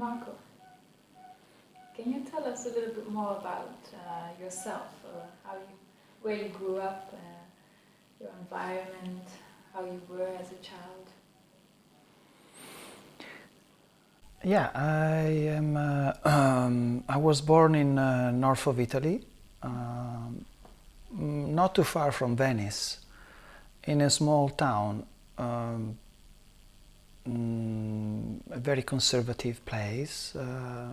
Marco, can you tell us a little bit more about yourself, where you grew up, your environment, how you were as a child? Yeah, I was born in north of Italy, not too far from Venice, in a small town, a very conservative place,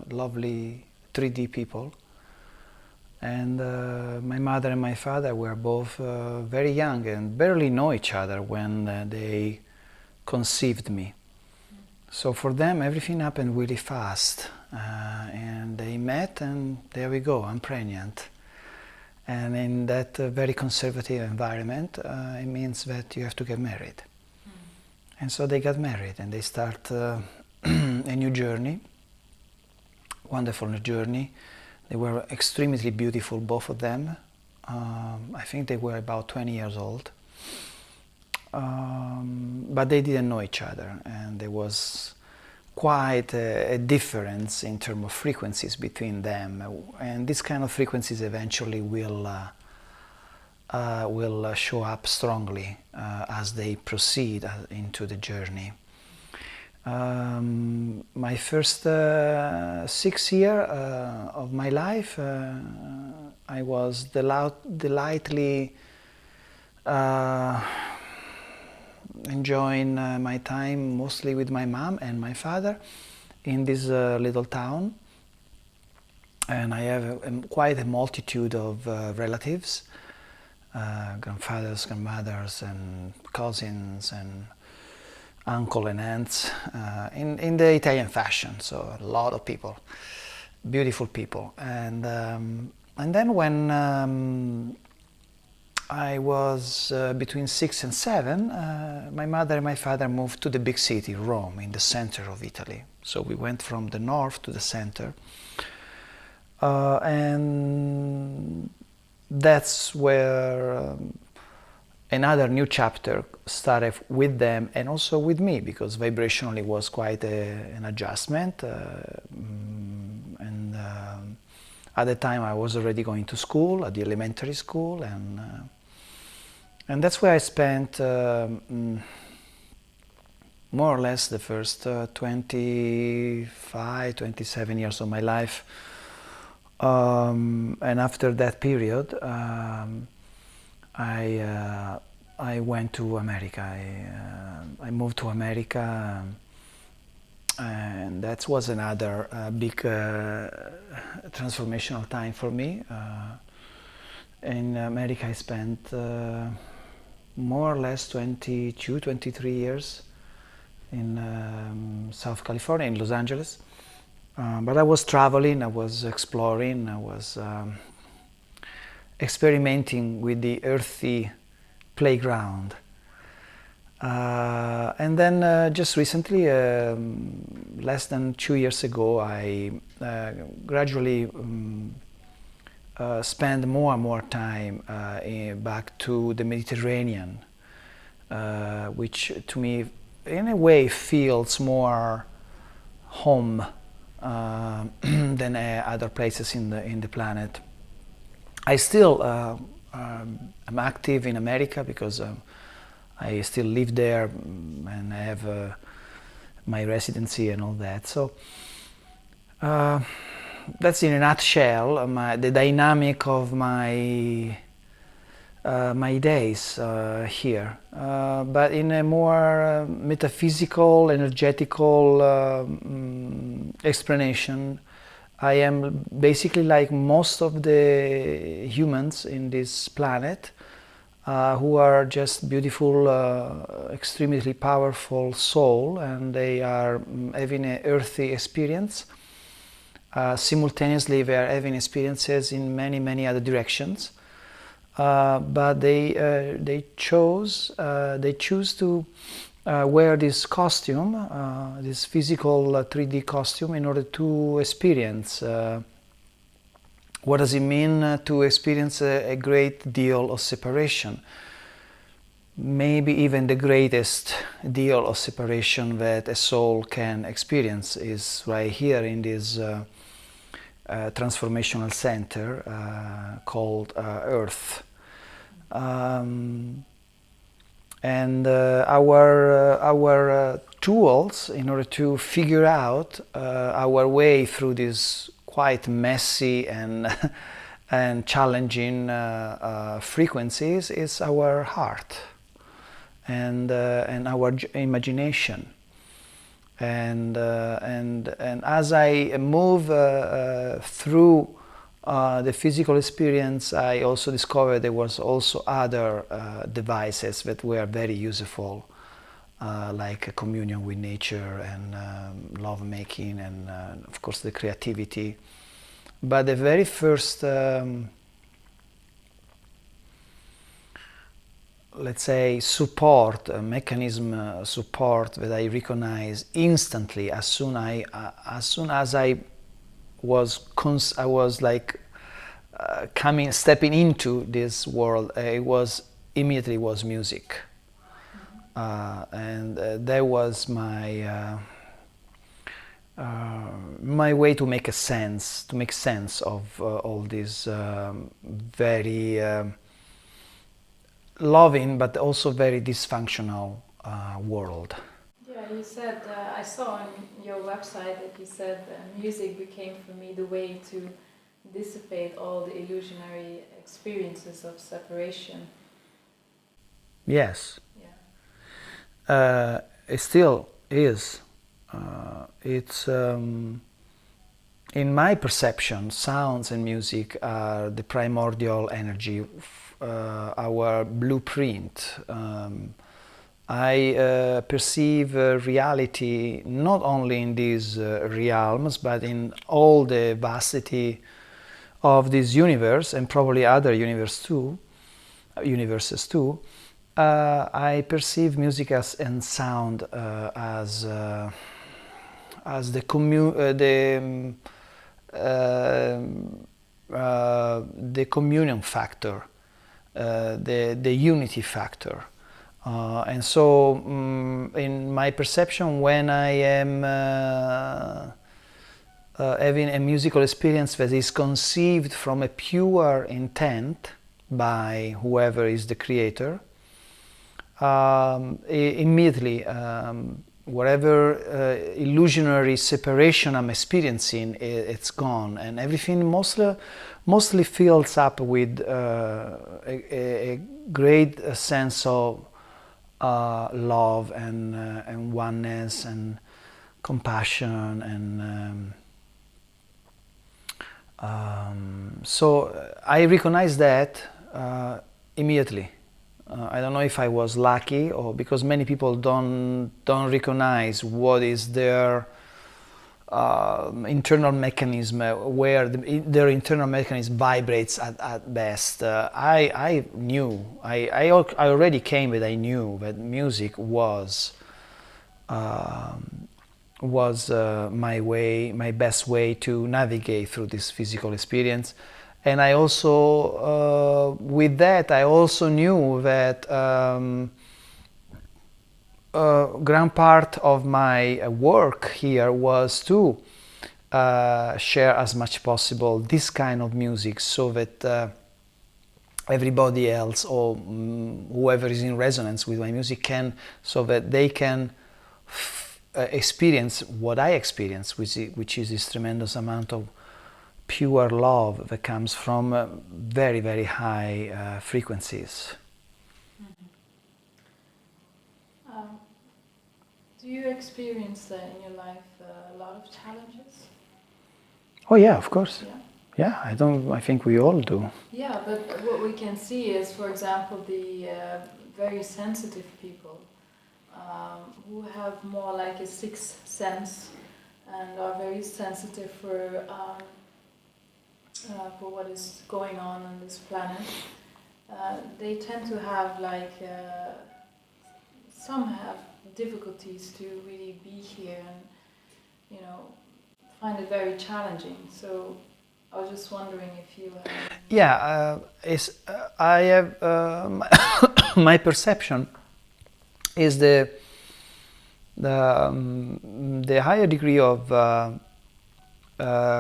lovely 3D people. And my mother and my father were both very young and barely know each other when they conceived me. So for them, everything happened really fast, and they met, and there we go, I'm pregnant. And in that very conservative environment, it means that you have to get married. And so they got married, and they start a new journey, wonderful new journey. They were extremely beautiful, both of them. I think they were about 20 years old. But they didn't know each other, and there was quite a difference in terms of frequencies between them, and these kind of frequencies eventually will show up strongly as they proceed into the journey. My first 6 years of my life, I was delightfully enjoying my time mostly with my mom and my father in this little town. And I have quite a multitude of relatives, grandfathers, grandmothers, and cousins, and uncle and aunts, in the Italian fashion. So a lot of people, beautiful people. And then when I was between 6 and 7, my mother and my father moved to the big city, Rome, in the center of Italy. So we went from the north to the center. And that's where another new chapter started with them and also with me, because vibrationally was quite an adjustment. And at the time I was already going to school, at the elementary school, and that's where I spent more or less the first 25, 27 years of my life. And after that period, I went to America. I moved to America, and that was another big transformational time for me. In America I spent more or less 22, 23 years in South California, in Los Angeles. But I was traveling, I was exploring, I was experimenting with the earthy playground. And then just recently, less than 2 years ago, I gradually spend more and more time back to the Mediterranean, which to me in a way feels more home than other places in the planet. I still am active in America because I still live there and I have my residency and all that. So that's in a nutshell the dynamic of my days here. But in a more metaphysical, energetical explanation, I am basically like most of the humans in this planet who are just beautiful, extremely powerful soul, and they are having an earthy experience. Simultaneously, they are having experiences in many other directions. But they choose to wear this costume, this physical 3D costume, in order to experience what does it mean to experience a great deal of separation. maybe even the greatest deal of separation that a soul can experience is right here in this transformational center called Earth. And our tools in order to figure out our way through these quite messy and and challenging frequencies is our heart and our imagination. And as I move through the physical experience, I also discovered there was also other devices that were very useful, like a communion with nature and love making and of course the creativity. But the very first let's say support mechanism support that I recognize instantly as soon as I was like stepping into this world, it was immediately was music. And that was my way to make sense of all this very loving but also very dysfunctional world. Yeah, you said, I saw on your website that you said music became for me the way to dissipate all the illusionary experiences of separation. Yes. Yeah. It still is. It's in my perception, sounds and music are the primordial energy, our blueprint. I perceive reality not only in these realms, but in all the vastity of this universe and probably other universes too. I perceive music and sound as the communion factor, the unity factor. And so, in my perception, when I am having a musical experience that is conceived from a pure intent by whoever is the creator, immediately whatever illusionary separation I'm experiencing, it's gone, and everything mostly fills up with a great sense of love and oneness and compassion and so I recognize that immediately. I don't know if I was lucky or because many people don't recognize what is their internal mechanism, where their internal mechanism vibrates at best. I knew, I already came with, I knew that music was my best way to navigate through this physical experience. And I also, with that, I also knew that grand part of my work here was to share as much possible this kind of music, so that everybody else or whoever is in resonance with my music can, so that they can experience what I experience, which is this tremendous amount of pure love that comes from very, very high frequencies. Do you experience in your life a lot of challenges? Oh yeah, of course. Yeah. Yeah, I think we all do. Yeah, but what we can see is, for example, the very sensitive people who have more like a sixth sense and are very sensitive for what is going on this planet. They tend to have like some have difficulties to really be here and find it very challenging. So I was just wondering if you Yeah, I have my perception is the higher degree of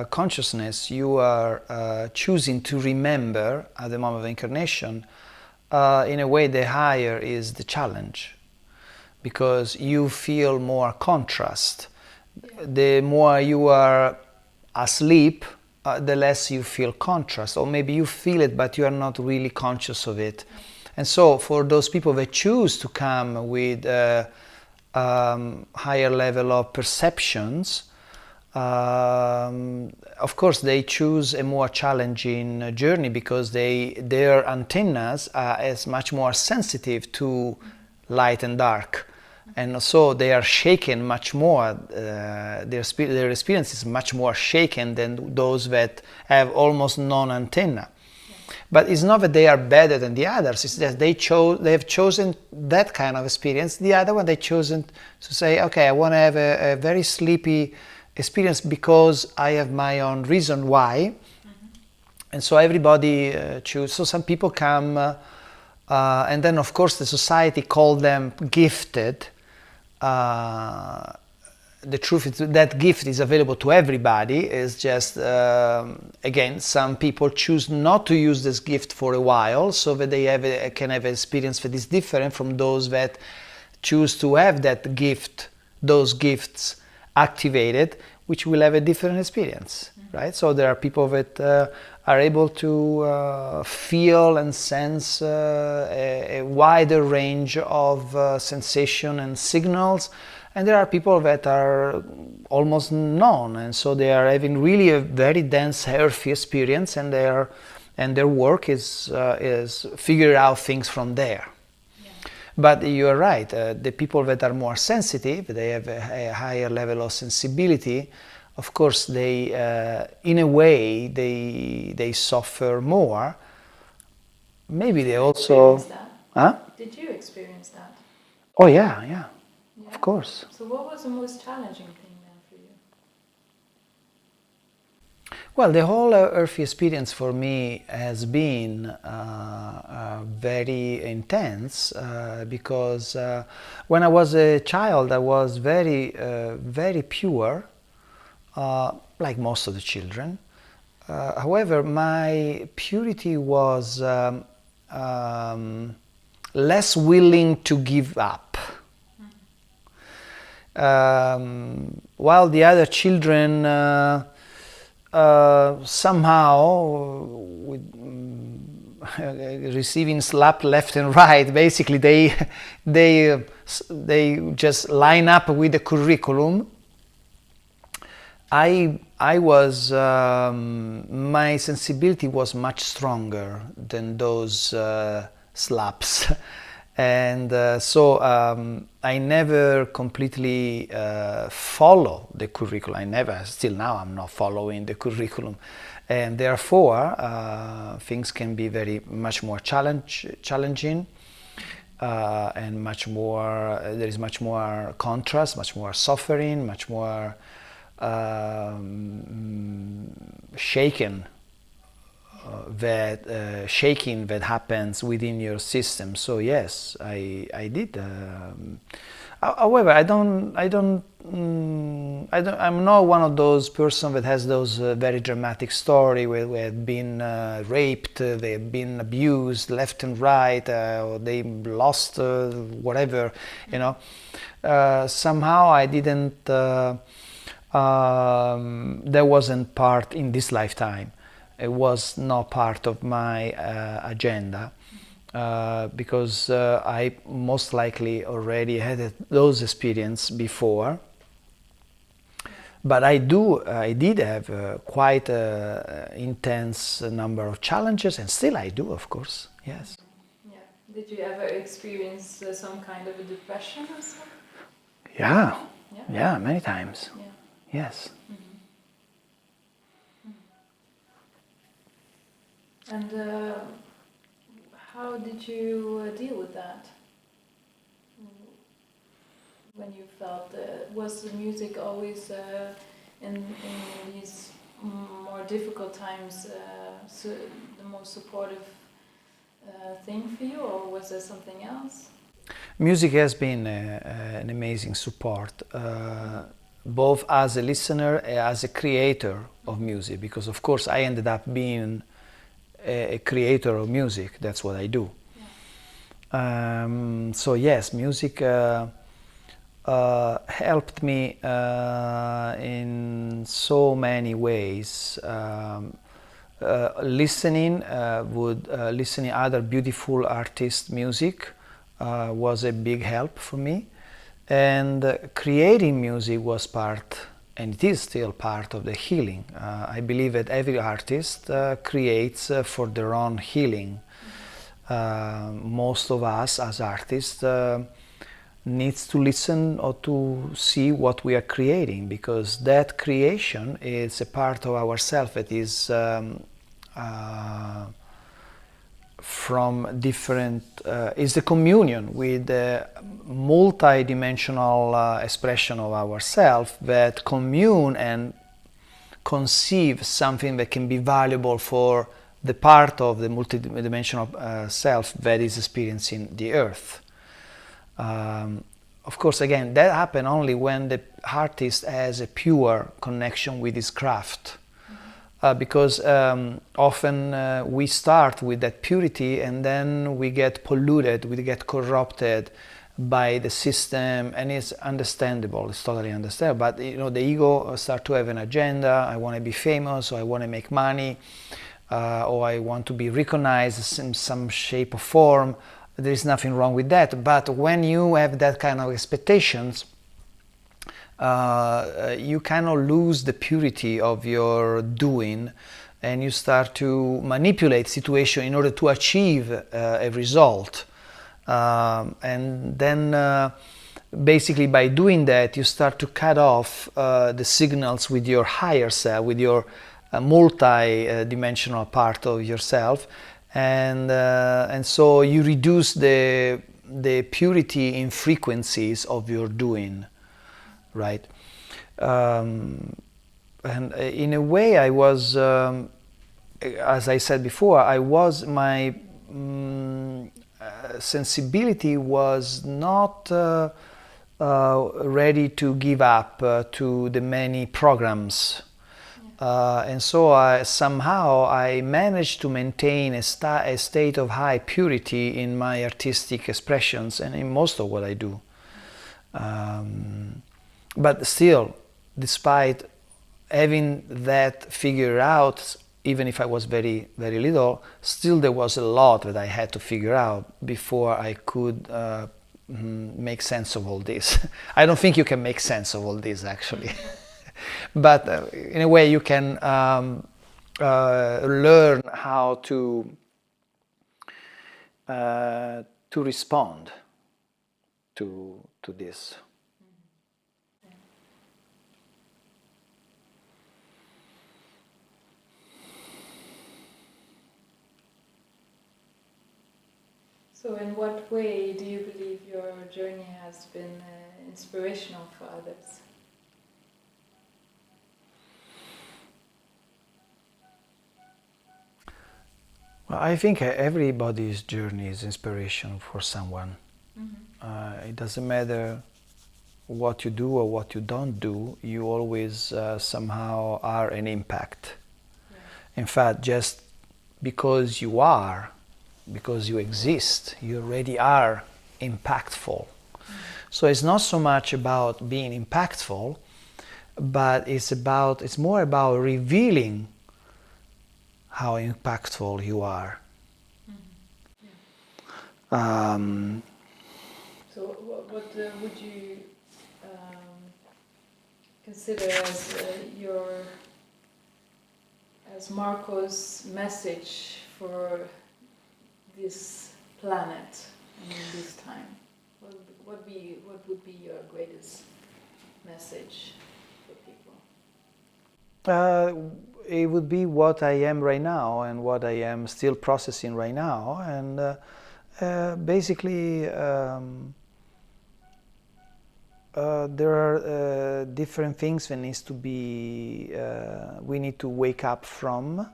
consciousness you are choosing to remember at the moment of incarnation, in a way the higher is the challenge, because you feel more contrast. The more you are asleep, the less you feel contrast, or maybe you feel it but you are not really conscious of it. And so for those people that choose to come with higher level of perceptions, of course they choose a more challenging journey, because their antennas are as much more sensitive to light and dark, and so they are shaken much more. Their experience is much more shaken than those that have almost non-antenna. But it's not that they are better than the others, it's that they have chosen that kind of experience. The other one, they've chosen to say, okay, I want to have a very sleepy experience because I have my own reason why. And so everybody chooses. So some people come, and then of course the society call them gifted. The truth is that gift is available to everybody. It's just, again, some people choose not to use this gift for a while, so that they can have an experience that is different from those that choose to have that gift, those gifts activated, which will have a different experience, right? So there are people that are able to feel and sense a wider range of sensation and signals. And there are people that are almost none, and so they are having really a very dense, earthy experience, and their work is figure out things from there. Yeah. But you are right. The people that are more sensitive, they have a higher level of sensibility. Of course, they, in a way, they suffer more. Maybe they also. That? Huh? Did you experience that? Oh yeah, yeah. Of course. So what was the most challenging thing then for you? Well, the whole earthy experience for me has been very intense, because when I was a child I was very, very pure, like most of the children. However, my purity was less willing to give up. While the other children somehow receiving slap left and right, basically they just line up with the curriculum. I was my sensibility was much stronger than those slaps. And so I never completely follow the curriculum. Still now I'm not following the curriculum. And therefore, things can be much more challenging, and there is much more contrast, much more suffering, much more shaking that happens within your system. So yes, I did. However, I'm not one of those person that has those very dramatic story where they have been raped, they have been abused left and right, or they lost whatever, you know. Somehow I didn't. That wasn't part in this lifetime. It was not part of my agenda, because I most likely already had those experiences before. But I did have quite an intense number of challenges, and still I do, of course. Yes. Yeah. Did you ever experience some kind of a depression or something? Yeah. Yeah, many times. Yeah. Yes. And how did you deal with that? When you felt, was the music always in these more difficult times the most supportive thing for you, or was there something else? Music has been an amazing support, both as a listener and as a creator of music, because of course I ended up being a creator of music. That's what I do. So yes, music helped me in so many ways. Listening listening other beautiful artists' music was a big help for me, and creating music was part, and it is still part of the healing. I believe that every artist creates for their own healing. Most of us as artists needs to listen or to see what we are creating, because that creation is a part of ourself that is from different is the communion with the multi-dimensional expression of ourself that commune and conceive something that can be valuable for the part of the multidimensional self that is experiencing the earth. Of course, again, that happens only when the artist has a pure connection with his craft. Because often we start with that purity and then we get polluted, we get corrupted by the system, and it's understandable, it's totally understandable. But you know, the ego starts to have an agenda. I want to be famous, or I want to make money, or I want to be recognized in some shape or form. There is nothing wrong with that. But when you have that kind of expectations, you kind of lose the purity of your doing, and you start to manipulate situation in order to achieve a result. And then basically by doing that, you start to cut off the signals with your higher self, with your multi-dimensional part of yourself, and so you reduce the purity in frequencies of your doing. Right, and in a way, I was, as I said before, my sensibility was not ready to give up to the many programs, and so somehow I managed to maintain a state of high purity in my artistic expressions and in most of what I do. But still, despite having that figured out, even if I was very, very little, still there was a lot that I had to figure out before I could make sense of all this. I don't think you can make sense of all this, actually. But in a way, you can learn how to respond to this. So in what way do you believe your journey has been inspirational for others? Well, I think everybody's journey is inspiration for someone. It doesn't matter what you do or what you don't do, you always somehow are an impact. In fact, just because you exist, you already are impactful. So it's not so much about being impactful, but it's more about revealing how impactful you are. So what would you consider as as Marco's message for this planet and in this time? What would be your greatest message for people? It would be what I am right now and what I am still processing right now, and basically there are different things that we need to wake up from,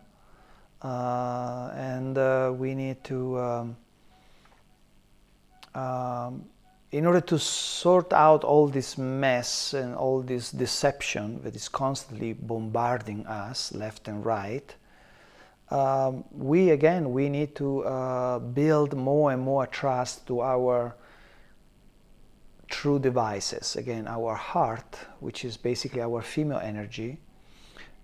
and we need to, in order to sort out all this mess and all this deception that is constantly bombarding us left and right, we need to build more and more trust to our true devices. Again, our heart, which is basically our female energy,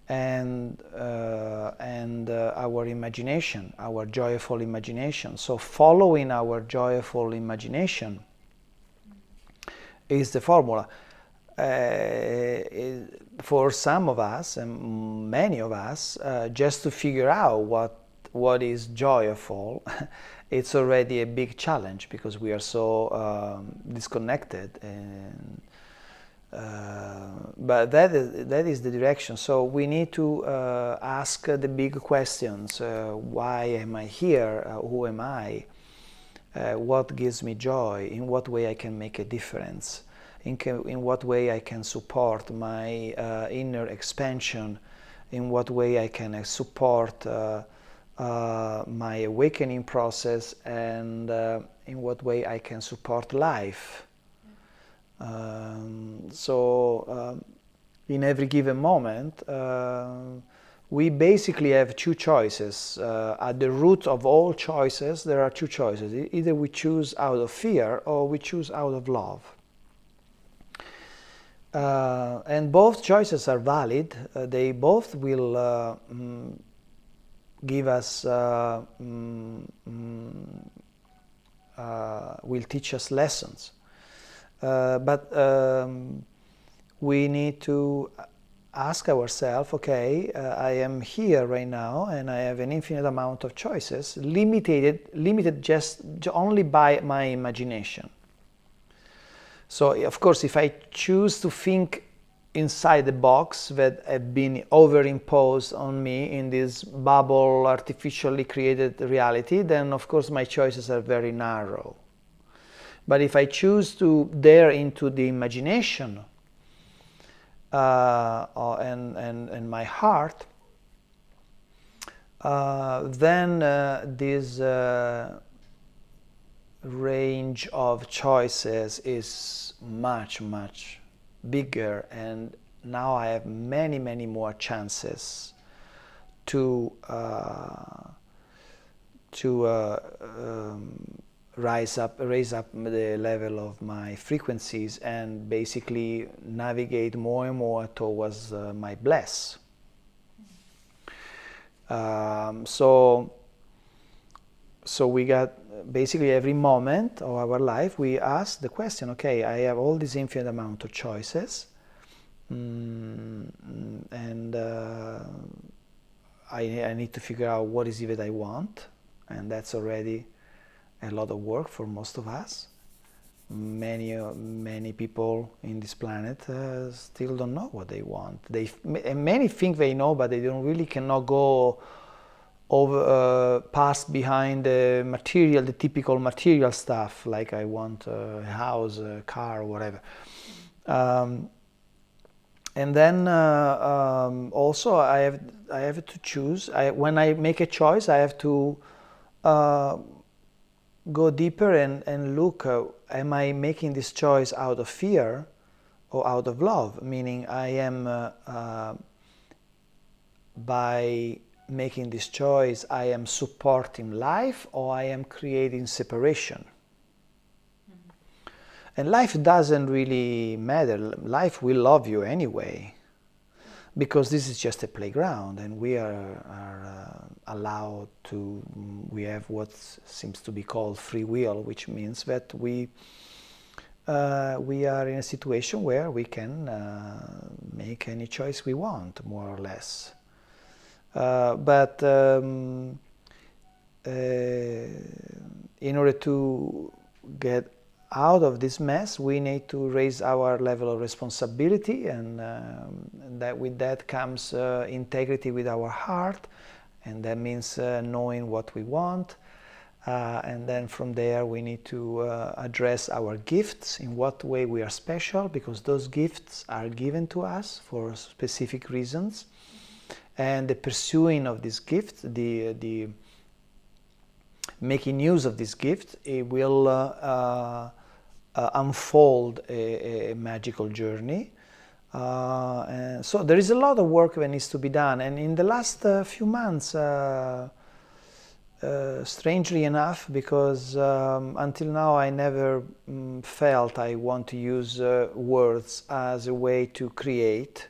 and our imagination, our joyful imagination. So following our joyful imagination is the formula. For some of us, and many of us, just to figure out what is joyful, it's already a big challenge, because we are so disconnected. And but that is the direction. So we need to ask the big questions. Why am I here? Who am I? What gives me joy? In what way I can make a difference? In what way I can support my inner expansion? In what way I can support my awakening process? And in what way I can support life? In every given moment, we basically have two choices. At the root of all choices, there are two choices. Either we choose out of fear, or we choose out of love. And both choices are valid. They both will give us, will teach us lessons. But we need to ask ourselves, okay, I am here right now and I have an infinite amount of choices, limited just only by my imagination. So, of course, if I choose to think inside the box that have been overimposed on me in this bubble, artificially created reality, then of course my choices are very narrow. But if I choose to dare into the imagination and my heart, then this range of choices is much, much bigger, and now I have many, many more chances to raise up the level of my frequencies and basically navigate more and more towards my bliss. So we got basically every moment of our life, we ask the question, okay, I have all this infinite amount of choices, and I need to figure out what is it that I want, and that's already a lot of work for most of us. Many people in this planet still don't know what they want. Many think they know, but they don't really cannot go over pass behind the typical material stuff, like I want a house, a car, or whatever. And then also I have to choose. When I make a choice, I have to go deeper and look, am I making this choice out of fear or out of love? Meaning I am, by making this choice, I am supporting life, or I am creating separation. Mm-hmm. And life doesn't really matter. Life will love you anyway, because this is just a playground, and we are allowed to, we have what seems to be called free will, which means that we are in a situation where we can make any choice we want, more or less. But in order to get out of this mess, we need to raise our level of responsibility, and that with that comes integrity with our heart, and that means knowing what we want. And then from there we need to address our gifts, in what way we are special, because those gifts are given to us for specific reasons. and the pursuing of this gift, the making use of this gift, it will unfold a magical journey. And so there is a lot of work that needs to be done, and in the last few months, strangely enough, because until now I never felt I want to use words as a way to create,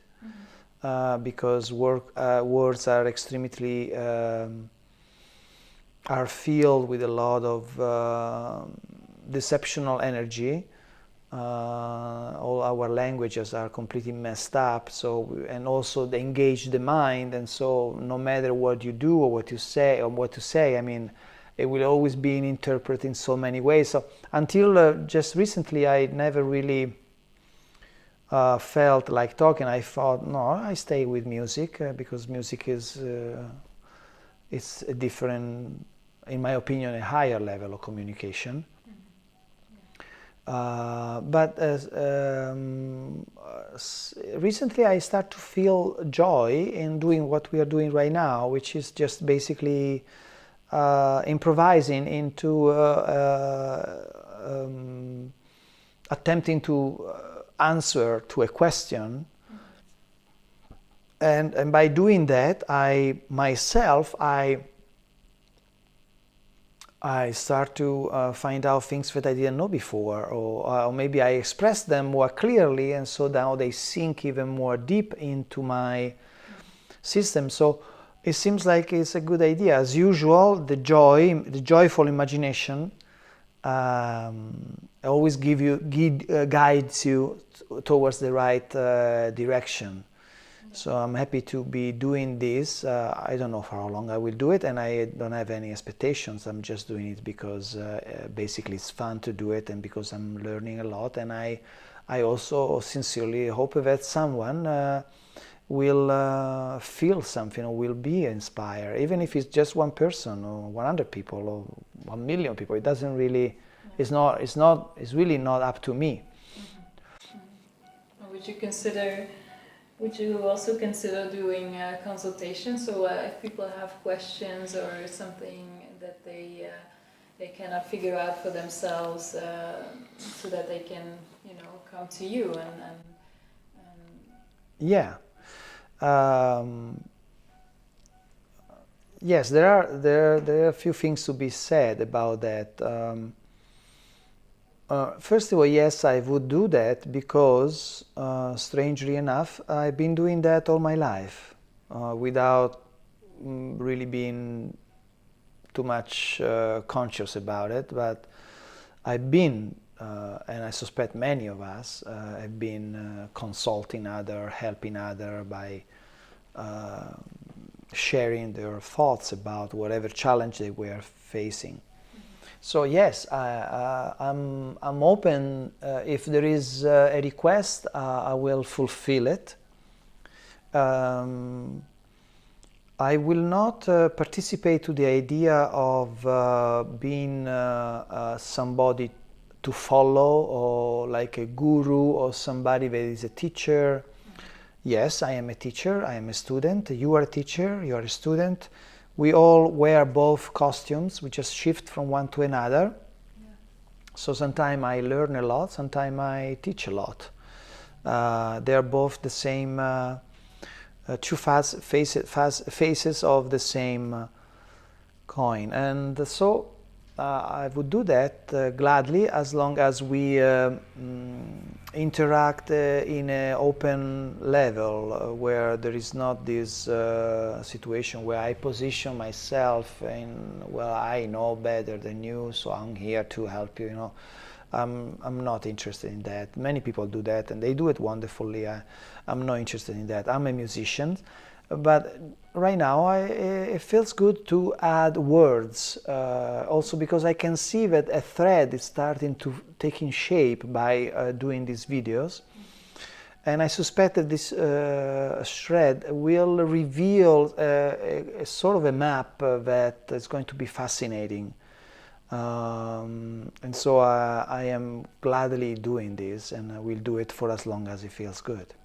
because words are extremely are filled with a lot of deceptional energy. All our languages are completely messed up, and also they engage the mind, and so no matter what you do or what you say, I mean, it will always be interpreted in so many ways. So until just recently, I never really felt like talking. I thought, no, I stay with music, because music is it's a different, in my opinion, a higher level of communication. But recently I start to feel joy in doing what we are doing right now, which is just basically improvising into attempting to answer to a question. And by doing that, I start to find out things that I didn't know before, or maybe I express them more clearly, and so now they sink even more deep into my system. So it seems like it's a good idea. As usual, the joyful imagination always guides you towards the right direction. So I'm happy to be doing this. I don't know for how long I will do it, and I don't have any expectations. I'm just doing it because basically it's fun to do it, and because I'm learning a lot. And I also sincerely hope that someone will feel something or will be inspired, even if it's just one person or 100 people or 1 million people. It doesn't really. It's really not up to me. Would you also consider doing consultations? So if people have questions or something that they cannot figure out for themselves, so that they can, come to you and yeah. Yes, there are a few things to be said about that. First of all, yes, I would do that because, strangely enough, I've been doing that all my life without really being too much conscious about it. But I've been, and I suspect many of us have been consulting other, helping other by sharing their thoughts about whatever challenge they were facing. So yes, I'm open. If there is a request, I will fulfill it. I will not participate to the idea of being somebody to follow, or like a guru or somebody that is a teacher. Yes, I am a teacher, I am a student. You are a teacher, you are a student. We all wear both costumes, we just shift from one to another. Yeah. So sometimes I learn a lot, sometimes I teach a lot. They are both the same, two faces of the same coin. And so I would do that gladly, as long as we interact in an open level, where there is not this situation where I position myself in, well, I know better than you, so I'm here to help you. I'm not interested in that. Many people do that, and they do it wonderfully. I'm not interested in that. I'm a musician, but right now it feels good to add words, also because I can see that a thread is starting to taking shape by doing these videos, and I suspect that this thread will reveal a sort of a map that is going to be fascinating, and so I am gladly doing this, and I will do it for as long as it feels good.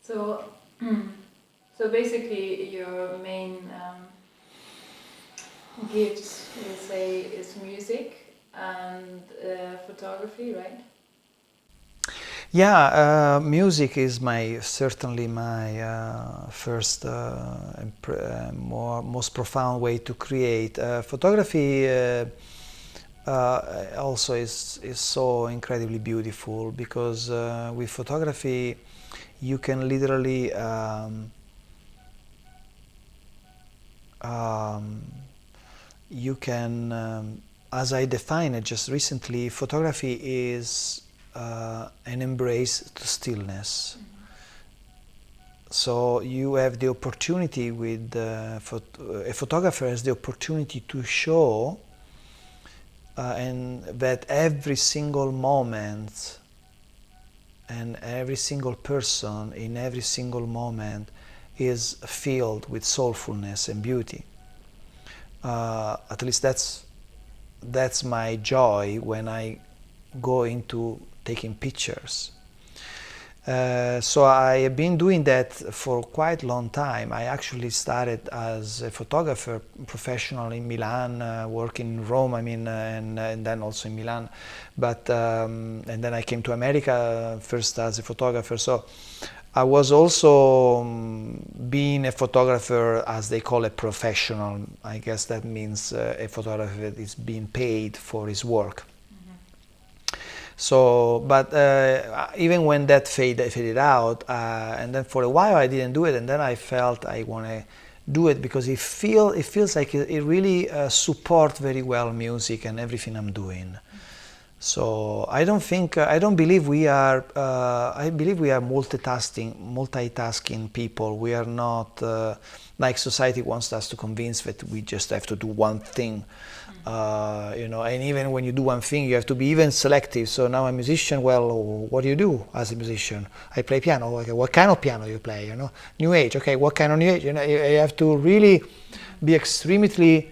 So, so basically, your main gifts, you say, is music and photography, right? Yeah, music is certainly my first most profound way to create. Photography also is so incredibly beautiful because with photography you can literally you can, as I defined it just recently, photography is an embrace to stillness. So you have the opportunity with a photographer has the opportunity to show and that every single moment and every single person in every single moment is filled with soulfulness and beauty. At least that's my joy when I go into taking pictures. So I have been doing that for quite a long time. I actually started as a photographer professional in Milan, working in Rome, and then also in Milan. But and then I came to America first as a photographer. So I was also being a photographer, as they call it, professional. I guess that means a photographer that is being paid for his work. So, but even when that faded out, and then for a while I didn't do it, and then I felt I want to do it because it feels like it really supports very well music and everything I'm doing. So I don't believe we are. I believe we are multitasking people. We are not like society wants us to convince that we just have to do one thing. And even when you do one thing, you have to be even selective. So now I'm a musician. Well, what do you do as a musician? I play piano. Okay, what kind of piano you play? New age. Okay, what kind of new age? You have to really be extremely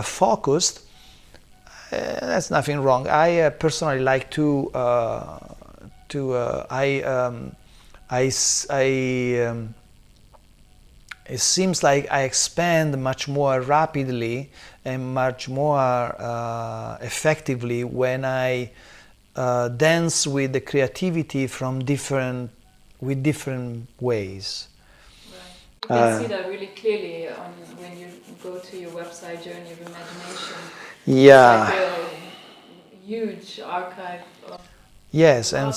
focused. That's nothing wrong. I personally like to it seems like I expand much more rapidly and much more effectively when I dance with the creativity with different ways. Right. You can see that really clearly when you go to your website, Journey of Imagination. Yeah. It's like a huge archive of Yes, and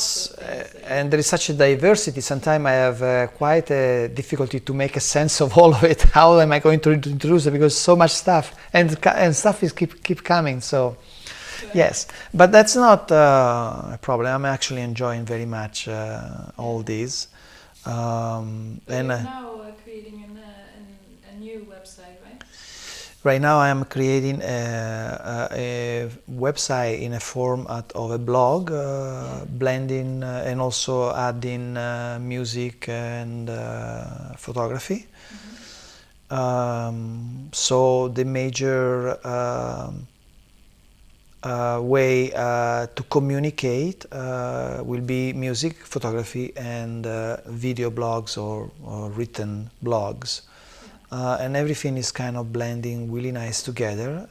there is such a diversity. Sometimes I have quite a difficulty to make a sense of all of it. How am I going to introduce it? Because so much stuff and stuff is keep coming. So, yes, but that's not a problem. I'm actually enjoying very much all these. And now creating a new website, right? Right now I am creating a website in a format of a blog, blending and also adding music and photography. So the major way to communicate will be music, photography, and video blogs or written blogs. And everything is kind of blending really nice together,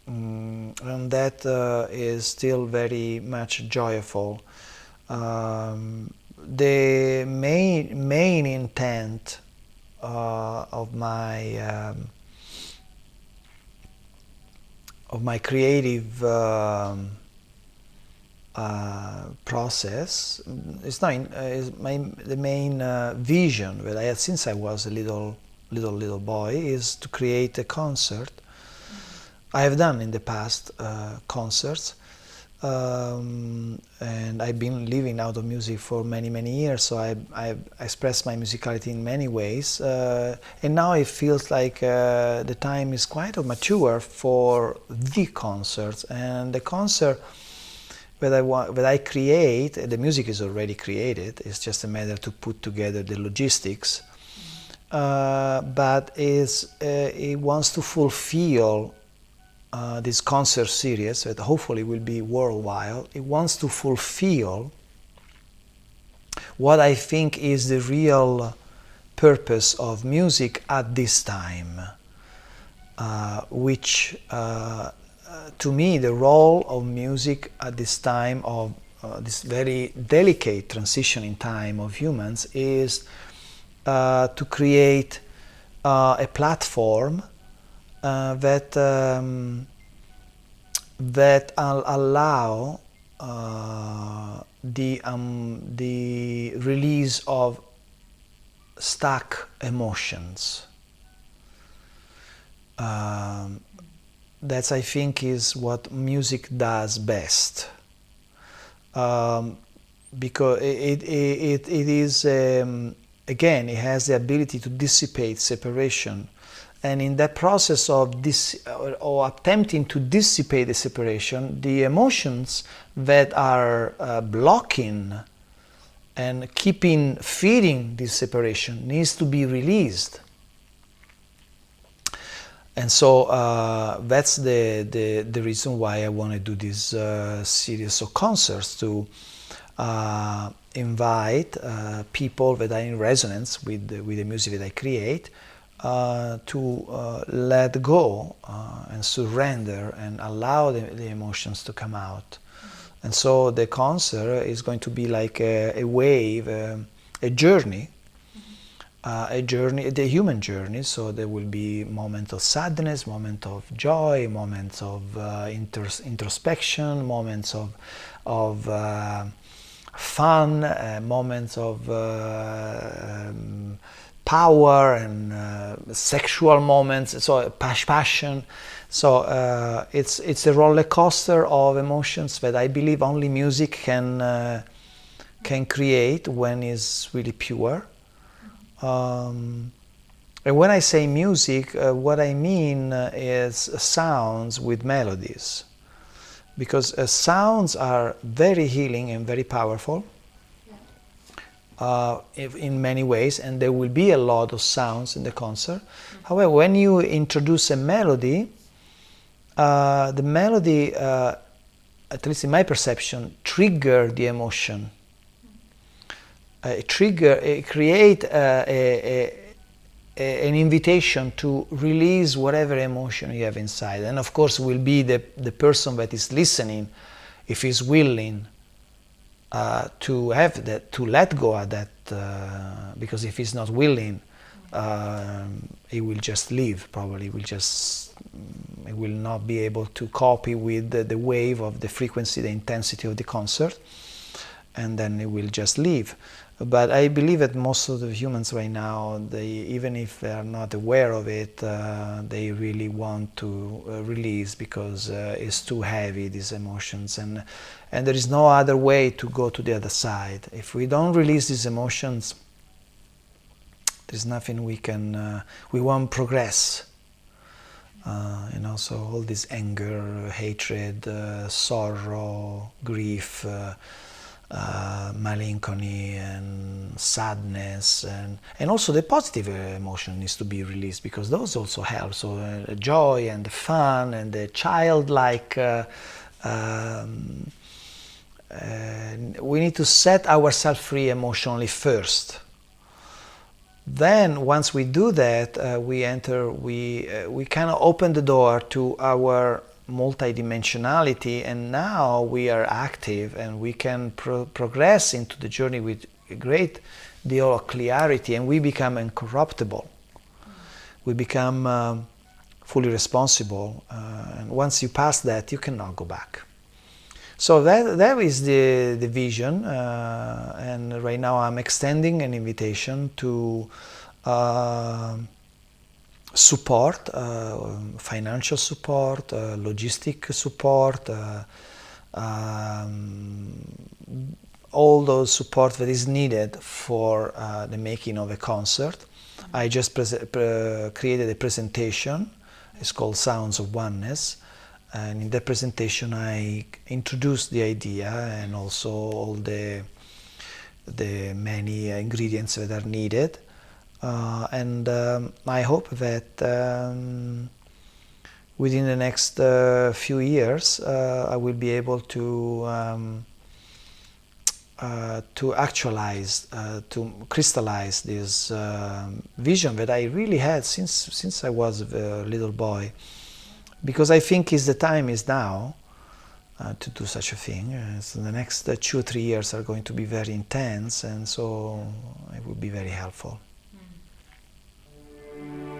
and that is still very much joyful. The main intent of my creative process is the main vision that I had since I was a little boy is to create a concert. I have done in the past concerts, and I've been living out of music for many years, so I expressed my musicality in many ways, and now it feels like the time is quite mature for the concerts, and the concert that I create, the music is already created, it's just a matter to put together the logistics, but it wants to fulfill this concert series that hopefully will be worldwide. It wants to fulfill what I think is the real purpose of music at this time, which to me the role of music at this time of this very delicate transition in time of humans is to create a platform that allow the release of stuck emotions. That's, I think, is what music does best, because it is again, it has the ability to dissipate separation, and in that process of this or attempting to dissipate the separation, the emotions that are blocking and feeding this separation needs to be released. And so that's the reason why I want to do this series of concerts, to invite people that are in resonance with the music that I create, to let go and surrender and allow the emotions to come out. And so the concert is going to be like a wave, a journey, the human journey. So there will be moments of sadness, moments of joy, moments of introspection, moments of fun, moments of power and sexual moments, so passion. So it's a roller coaster of emotions that I believe only music can create when it's really pure. And when I say music, what I mean is sounds with melodies, because sounds are very healing and very powerful. In many ways, and there will be a lot of sounds in the concert. However, when you introduce a melody, the melody, at least in my perception, trigger the emotion. It create an invitation to release whatever emotion you have inside, and of course will be the person that is listening, if he's willing to have that, to let go of that, because if he's not willing, he will just leave. Probably he will not be able to copy with the wave of the frequency, the intensity of the concert, and then he will just leave. But I believe that most of the humans right now, even if they are not aware of it, they really want to release, because it's too heavy, these emotions, and there is no other way to go to the other side. If we don't release these emotions, there's nothing we won't progress. So all this anger, hatred, sorrow, grief, melancholy and sadness, and also the positive emotion needs to be released, because those also help. So joy and the fun and the childlike, we need to set ourselves free emotionally first. Then once we do that, we kind of open the door to our multidimensionality, and now we are active and we can progress into the journey with a great deal of clarity, and we become incorruptible. We become fully responsible, and once you pass that, you cannot go back. So that is the vision, and right now I'm extending an invitation to support, financial support, logistic support, all those support that is needed for the making of a concert. I just created a presentation. It's called Sounds of Oneness, and in that presentation I introduced the idea and also all the many ingredients that are needed. And I hope that within the next few years I will be able to to actualize, to crystallize this vision that I really had since I was a little boy, because I think the time is now to do such a thing. So the next 2 or 3 years are going to be very intense, and so it will be very helpful. Mm.